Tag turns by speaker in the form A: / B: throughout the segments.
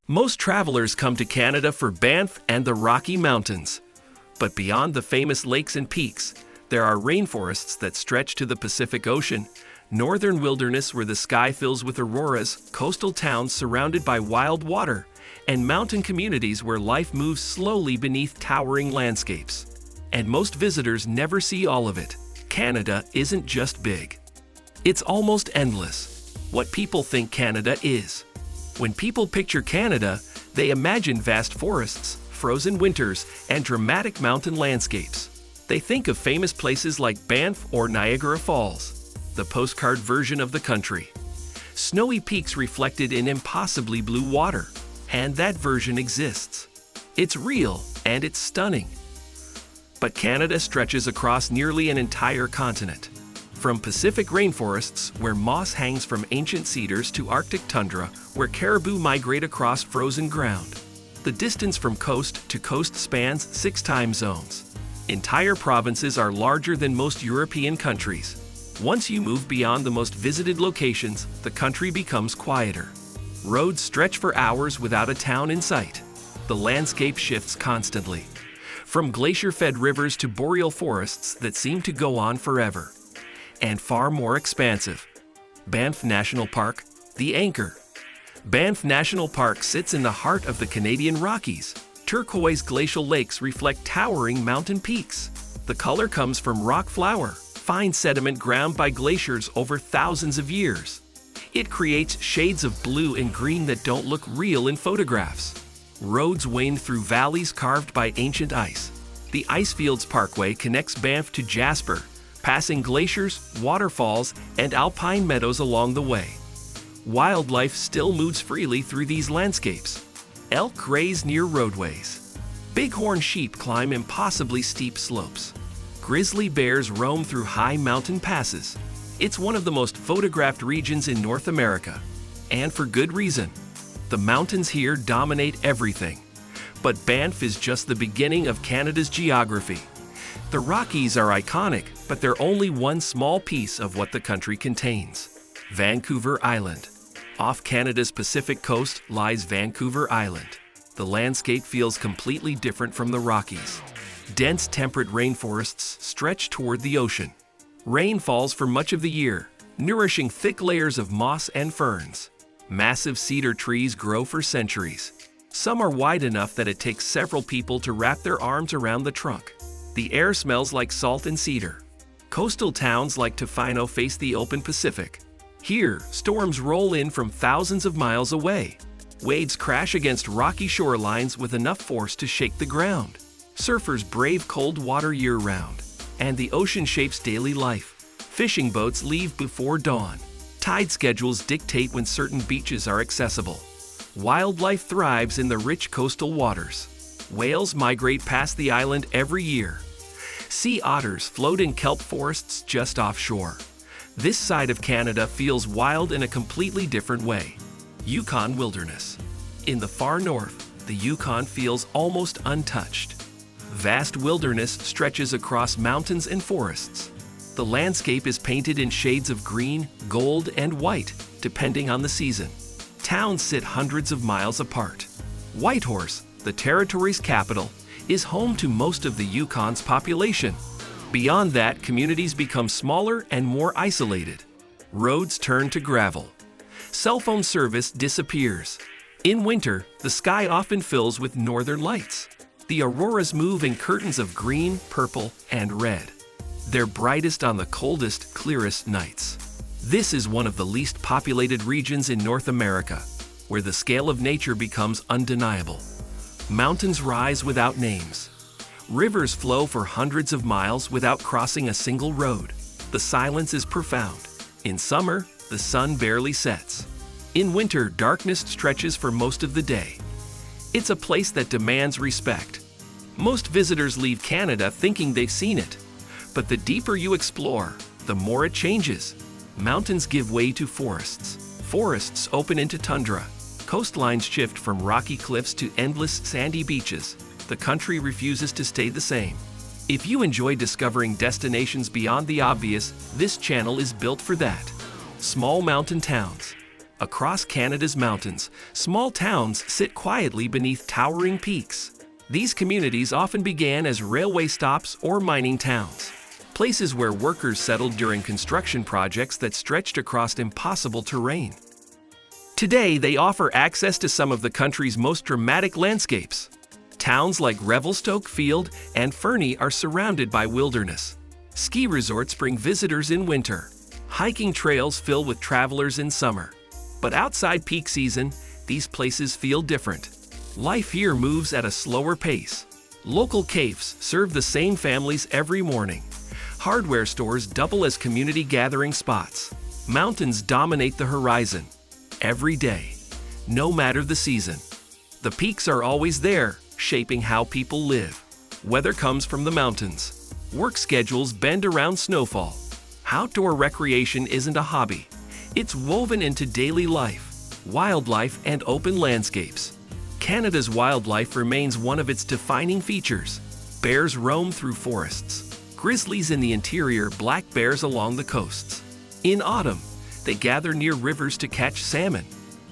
A: Most travelers come to Canada for Banff and the Rocky Mountains. But beyond the famous lakes and peaks, there are rainforests that stretch to the Pacific Ocean, northern wilderness where the sky fills with auroras, coastal towns surrounded by wild water, and mountain communities where life moves slowly beneath towering landscapes. And most visitors never see all of it. Canada isn't just big. It's almost endless. What people think Canada is. When people picture Canada, they imagine vast forests, frozen winters, and dramatic mountain landscapes. They think of famous places like Banff or Niagara Falls, the postcard version of the country. Snowy peaks reflected in impossibly blue water, and that version exists. It's real and it's stunning. But Canada stretches across nearly an entire continent. From Pacific rainforests, where moss hangs from ancient cedars, to Arctic tundra, where caribou migrate across frozen ground. The distance from coast to coast spans 6 time zones. Entire provinces are larger than most European countries. Once you move beyond the most visited locations, the country becomes quieter. Roads stretch for hours without a town in sight. The landscape shifts constantly. From glacier-fed rivers to boreal forests that seem to go on forever. And far more expansive. Banff National Park, the anchor. Banff National Park sits in the heart of the Canadian Rockies. Turquoise glacial lakes reflect towering mountain peaks. The color comes from rock flour, fine sediment ground by glaciers over thousands of years. It creates shades of blue and green that don't look real in photographs. Roads wind through valleys carved by ancient ice. The Ice Fields Parkway connects Banff to Jasper, passing glaciers, waterfalls, and alpine meadows along the way. Wildlife still moves freely through these landscapes. Elk graze near roadways. Bighorn sheep climb impossibly steep slopes. Grizzly bears roam through high mountain passes. It's one of the most photographed regions in North America. And for good reason. The mountains here dominate everything. But Banff is just the beginning of Canada's geography. The Rockies are iconic, but they're only one small piece of what the country contains. Vancouver Island. Off Canada's Pacific coast lies Vancouver Island. The landscape feels completely different from the Rockies. Dense temperate rainforests stretch toward the ocean. Rain falls for much of the year, nourishing thick layers of moss and ferns. Massive cedar trees grow for centuries. Some are wide enough that it takes several people to wrap their arms around the trunk. The air smells like salt and cedar. Coastal towns like Tofino face the open Pacific. Here, storms roll in from thousands of miles away. Waves crash against rocky shorelines with enough force to shake the ground. Surfers brave cold water year-round. And the ocean shapes daily life. Fishing boats leave before dawn. Tide schedules dictate when certain beaches are accessible. Wildlife thrives in the rich coastal waters. Whales migrate past the island every year. Sea otters float in kelp forests just offshore. This side of Canada feels wild in a completely different way. Yukon wilderness. In the far north, the Yukon feels almost untouched. Vast wilderness stretches across mountains and forests. The landscape is painted in shades of green, gold, and white, depending on the season. Towns sit hundreds of miles apart. Whitehorse, the territory's capital, is home to most of the Yukon's population. Beyond that, communities become smaller and more isolated. Roads turn to gravel. Cell phone service disappears. In winter, the sky often fills with northern lights. The auroras move in curtains of green, purple, and red. They're brightest on the coldest, clearest nights. This is one of the least populated regions in North America, where the scale of nature becomes undeniable. Mountains rise without names. Rivers flow for hundreds of miles without crossing a single road. The silence is profound. In summer, the sun barely sets. In winter, darkness stretches for most of the day. It's a place that demands respect. Most visitors leave Canada thinking they've seen it. But the deeper you explore, the more it changes. Mountains give way to forests. Forests open into tundra. Coastlines shift from rocky cliffs to endless sandy beaches. The country refuses to stay the same. If you enjoy discovering destinations beyond the obvious, this channel is built for that. Small mountain towns, Across Canada's mountains, small towns sit quietly beneath towering peaks. These communities often began as railway stops or mining towns, places where workers settled during construction projects that stretched across impossible terrain. Today, they offer access to some of the country's most dramatic landscapes. Towns like Revelstoke Field and Fernie are surrounded by wilderness. Ski resorts bring visitors in winter. Hiking trails fill with travelers in summer. But outside peak season, these places feel different. Life here moves at a slower pace. Local cafes serve the same families every morning. Hardware stores double as community gathering spots. Mountains dominate the horizon every day, no matter the season. The peaks are always there, shaping how people live. Weather comes from the mountains. Work schedules bend around snowfall. Outdoor recreation isn't a hobby. It's woven into daily life, wildlife, and open landscapes. Canada's wildlife remains one of its defining features. Bears roam through forests. Grizzlies in the interior, black bears along the coasts. In autumn, they gather near rivers to catch salmon.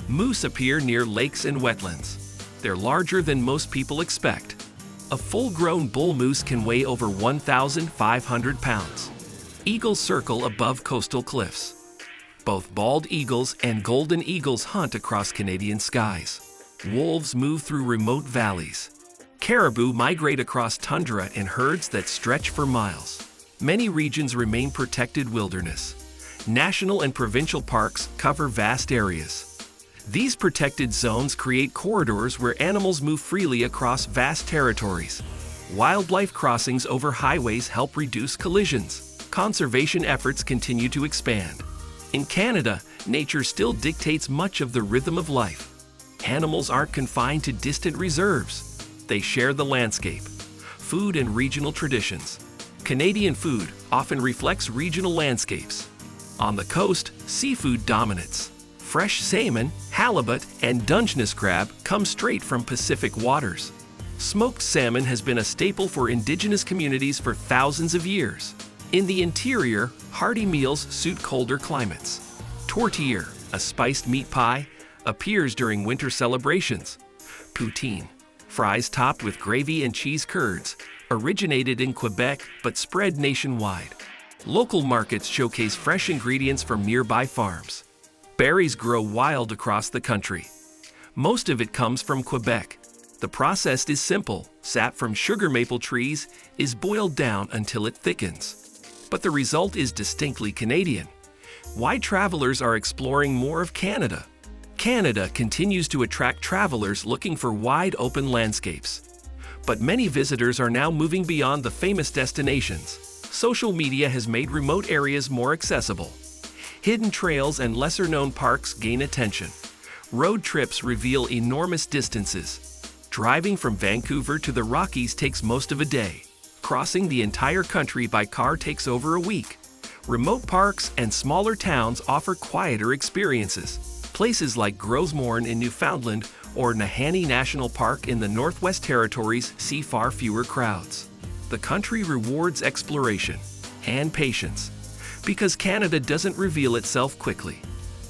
A: Moose appear near lakes and wetlands. They're larger than most people expect. A full-grown bull moose can weigh over 1,500 pounds. Eagles circle above coastal cliffs. Both bald eagles and golden eagles hunt across Canadian skies. Wolves move through remote valleys. Caribou migrate across tundra in herds that stretch for miles. Many regions remain protected wilderness. National and provincial parks cover vast areas. These protected zones create corridors where animals move freely across vast territories. Wildlife crossings over highways help reduce collisions. Conservation efforts continue to expand. In Canada, nature still dictates much of the rhythm of life. Animals aren't confined to distant reserves. They share the landscape. Food and regional traditions. Canadian food often reflects regional landscapes. On the coast, seafood dominates. Fresh salmon, halibut, and Dungeness crab come straight from Pacific waters. Smoked salmon has been a staple for Indigenous communities for thousands of years. In the interior, hearty meals suit colder climates. Tortilla, a spiced meat pie, appears during winter celebrations. Poutine, fries topped with gravy and cheese curds, originated in Quebec but spread nationwide. Local markets showcase fresh ingredients from nearby farms. Berries grow wild across the country. Most of it comes from Quebec. The process is simple. Sap from sugar maple trees is boiled down until it thickens. But the result is distinctly Canadian. Why travelers are exploring more of Canada? Canada continues to attract travelers looking for wide open landscapes. But many visitors are now moving beyond the famous destinations. Social media has made remote areas more accessible. Hidden trails and lesser-known parks gain attention. Road trips reveal enormous distances. Driving from Vancouver to the Rockies takes most of a day. Crossing the entire country by car takes over a week. Remote parks and smaller towns offer quieter experiences. Places like Grosmorn in Newfoundland or Nahanni National Park in the Northwest Territories see far fewer crowds. The country rewards exploration and patience because Canada doesn't reveal itself quickly.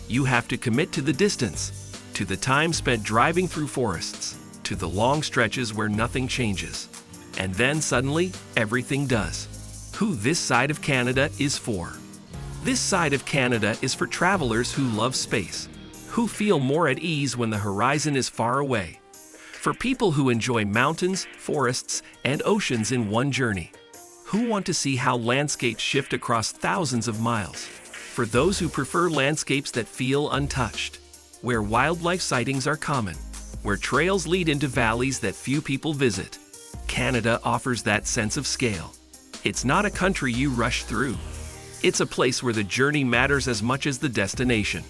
A: You have to commit to the distance, to the time spent driving through forests, to the long stretches where nothing changes. And then suddenly, everything does. Who this side of Canada is for? This side of Canada is for travelers who love space, who feel more at ease when the horizon is far away. For people who enjoy mountains, forests, and oceans in one journey. Who want to see how landscapes shift across thousands of miles. For those who prefer landscapes that feel untouched, where wildlife sightings are common, where trails lead into valleys that few people visit. Canada offers that sense of scale. It's not a country you rush through. It's a place where the journey matters as much as the destination,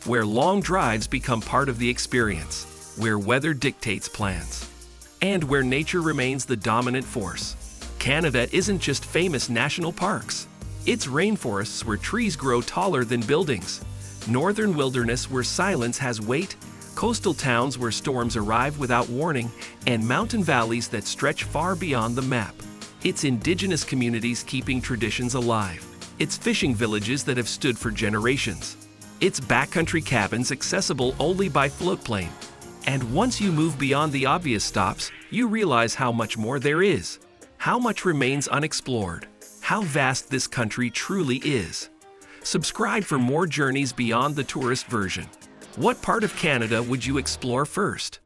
A: where long drives become part of the experience, where weather dictates plans, and where nature remains the dominant force. Canada isn't just famous national parks. It's rainforests where trees grow taller than buildings, northern wilderness where silence has weight, coastal towns where storms arrive without warning, and mountain valleys that stretch far beyond the map. It's Indigenous communities keeping traditions alive. It's fishing villages that have stood for generations. It's backcountry cabins accessible only by floatplane. And once you move beyond the obvious stops, you realize how much more there is. How much remains unexplored. How vast this country truly is. Subscribe for more journeys beyond the tourist version. What part of Canada would you explore first?